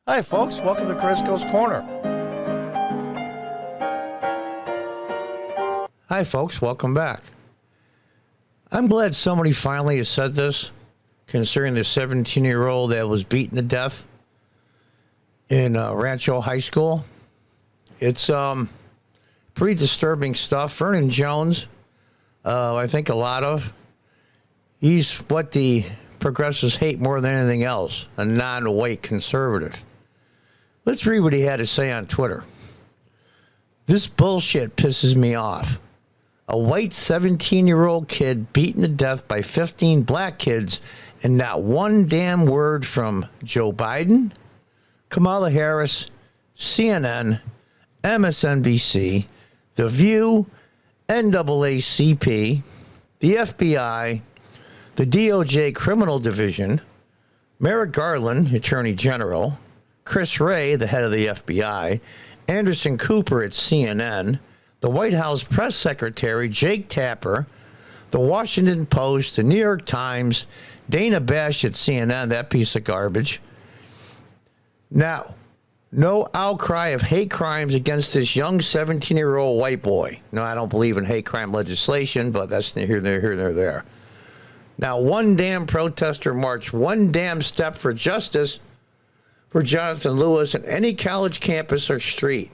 Hi, folks. Welcome to Crisco's Corner. Hi, folks. Welcome back. I'm glad somebody finally has said this concerning the 17-year-old that was beaten to death in Rancho High School. It's pretty disturbing stuff. Vernon Jones, I think a lot of. He's what the progressives hate more than anything else, a non-white conservative. Let's read what he had to say on Twitter. This bullshit pisses me off. A white 17-year-old kid beaten to death by 15 black kids and not one damn word from Joe Biden, Kamala Harris, CNN, MSNBC, The View, NAACP, the FBI, the DOJ Criminal Division, Merrick Garland, Attorney General, Chris Wray, the head of the FBI, Anderson Cooper at CNN, the White House Press Secretary Jake Tapper, the Washington Post, the New York Times, Dana Bash at CNN, that piece of garbage. Now, no outcry of hate crimes against this young 17-year-old white boy. No, I don't believe in hate crime legislation, but that's neither here nor there. Now, one damn protester marched one damn step for justice for Jonathan Lewis on any college campus or street.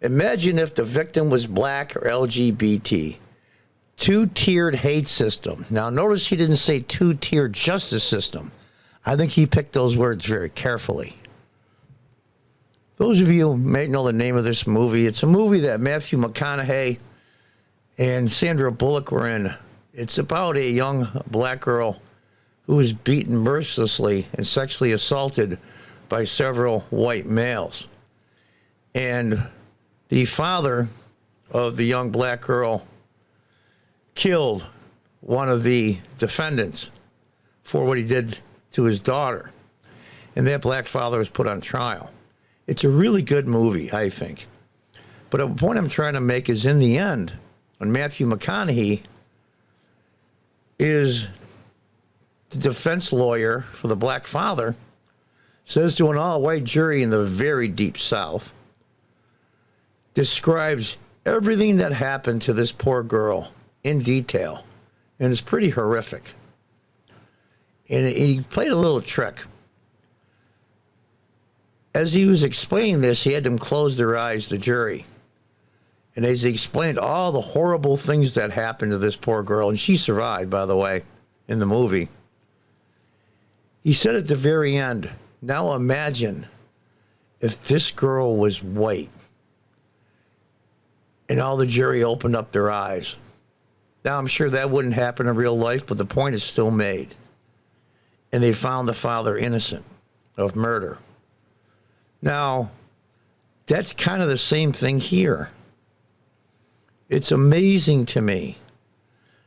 Imagine if the victim was black or LGBT. Two-tiered hate system. Now, notice he didn't say two-tiered justice system. I think he picked those words very carefully. Those of you who may know the name of this movie, it's a movie that Matthew McConaughey and Sandra Bullock were in. It's about a young black girl who was beaten mercilessly and sexually assaulted by several white males. And the father of the young black girl killed one of the defendants for what he did to his daughter. And that black father was put on trial. It's a really good movie, I think. But the point I'm trying to make is, in the end, when Matthew McConaughey is the defense lawyer for the black father, says to an all-white jury in the very deep South, describes everything that happened to this poor girl in detail. And it's pretty horrific. And he played a little trick. As he was explaining this, he had them close their eyes, the jury. And as he explained all the horrible things that happened to this poor girl, and she survived, by the way, in the movie, he said at the very end, now imagine if this girl was white. And all the jury opened up their eyes. Now, I'm sure that wouldn't happen in real life, but the point is still made. And they found the father innocent of murder. Now, that's kind of the same thing here. It's amazing to me.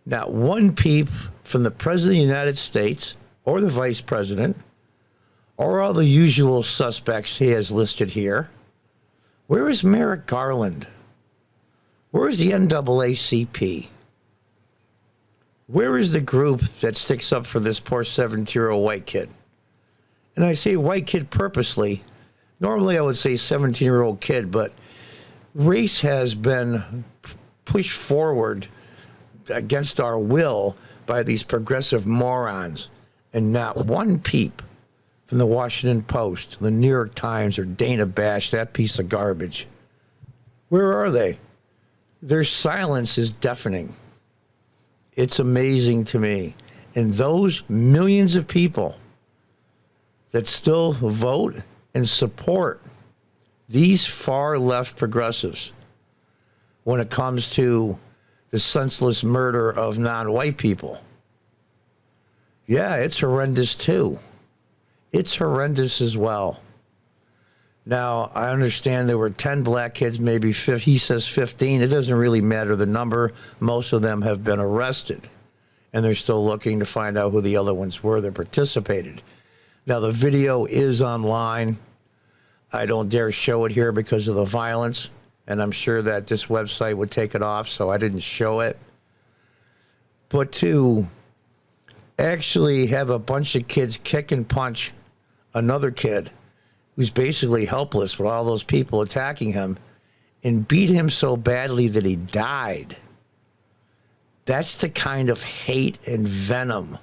Not one peep from the President of the United States or the Vice President or all the usual suspects he has listed here. Where is Merrick Garland? Where is the NAACP? Where is the group that sticks up for this poor 17-year-old white kid? And I say white kid purposely. Normally I would say 17-year-old kid, but race has been pushed forward against our will by these progressive morons, and not one peep from the Washington Post, the New York Times, or Dana Bash, that piece of garbage. Where are they? Their silence is deafening. It's amazing to me. And those millions of people that still vote and support these far-left progressives when it comes to the senseless murder of non-white people. Yeah, it's horrendous too. It's horrendous as well. Now, I understand there were 10 black kids, maybe he says 15. It doesn't really matter the number. Most of them have been arrested, and they're still looking to find out who the other ones were that participated. Now, the video is online. I don't dare show it here because of the violence, and I'm sure that this website would take it off, so I didn't show it. But to actually have a bunch of kids kick and punch another kid who's basically helpless with all those people attacking him, and beat him so badly that he died. That's the kind of hate and venom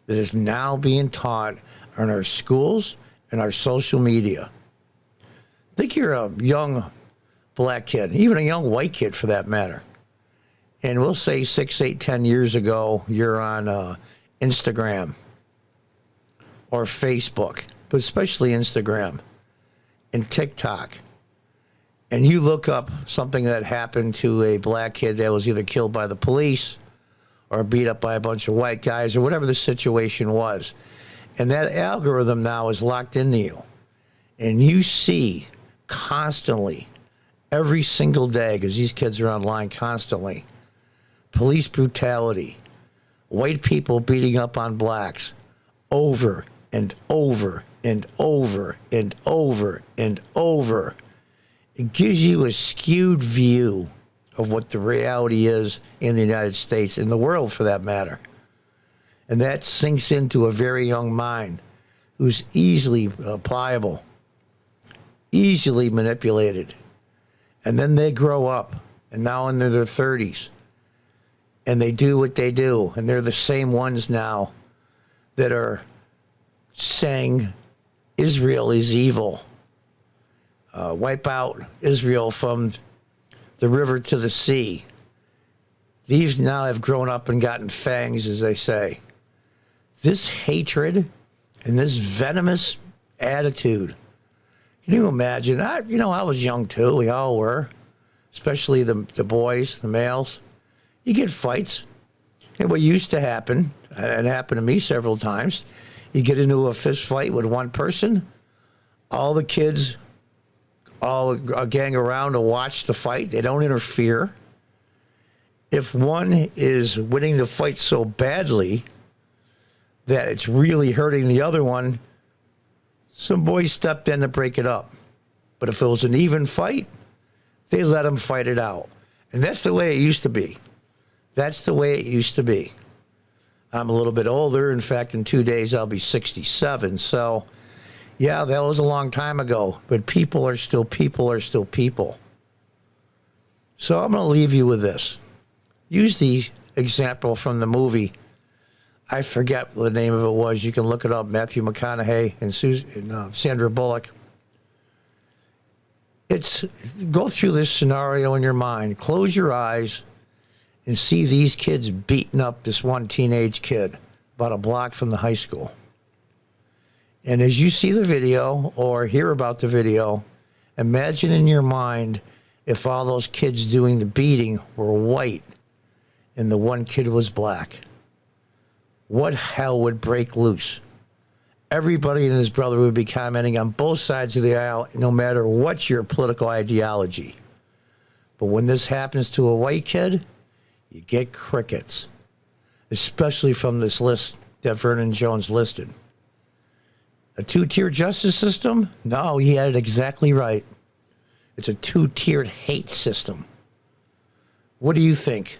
that is now being taught in our schools and our social media. Think you're a young black kid, even a young white kid for that matter. And we'll say 6, 8, 10 years ago, you're on Instagram or Facebook, but especially Instagram and TikTok. And you look up something that happened to a black kid that was either killed by the police or beat up by a bunch of white guys or whatever the situation was. And that algorithm now is locked into you. And you see constantly, every single day, because these kids are online constantly, police brutality, white people beating up on blacks over and over and over and over and over. It gives you a skewed view of what the reality is in the United States, in the world for that matter. And that sinks into a very young mind who's easily pliable, easily manipulated. And then they grow up, and now in their 30s, and they do what they do. And they're the same ones now that are saying Israel is evil. Wipe out Israel from the river to the sea. These now have grown up and gotten fangs, as they say. This hatred and this venomous attitude. Can you imagine? I was young too. We all were, especially the boys, the males. You get fights. And what used to happen, and it happened to me several times, you get into a fist fight with one person, all the kids all gang around to watch the fight. They don't interfere. If one is winning the fight so badly that it's really hurting the other one, some boys stepped in to break it up. But if it was an even fight, they let them fight it out. And that's the way it used to be. That's the way it used to be. I'm a little bit older. In fact, in 2 days, I'll be 67. So, yeah, that was a long time ago. But people are still people. So I'm going to leave you with this. Use the example from the movie. I forget what the name of it was. You can look it up. Matthew McConaughey and Sandra Bullock. Go through this scenario in your mind. Close your eyes and see these kids beating up this one teenage kid about a block from the high school. And as you see the video or hear about the video, imagine in your mind if all those kids doing the beating were white and the one kid was black. What hell would break loose? Everybody and his brother would be commenting on both sides of the aisle, no matter what your political ideology. But when this happens to a white kid, you get crickets, especially from this list that Vernon Jones listed. A two-tier justice system? No, he had it exactly right. It's a two-tiered hate system. What do you think?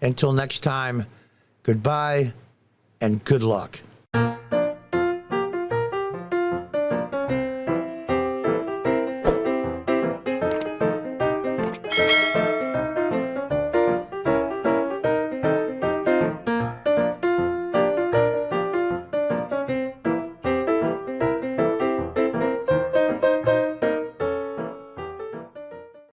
Until next time, goodbye and good luck.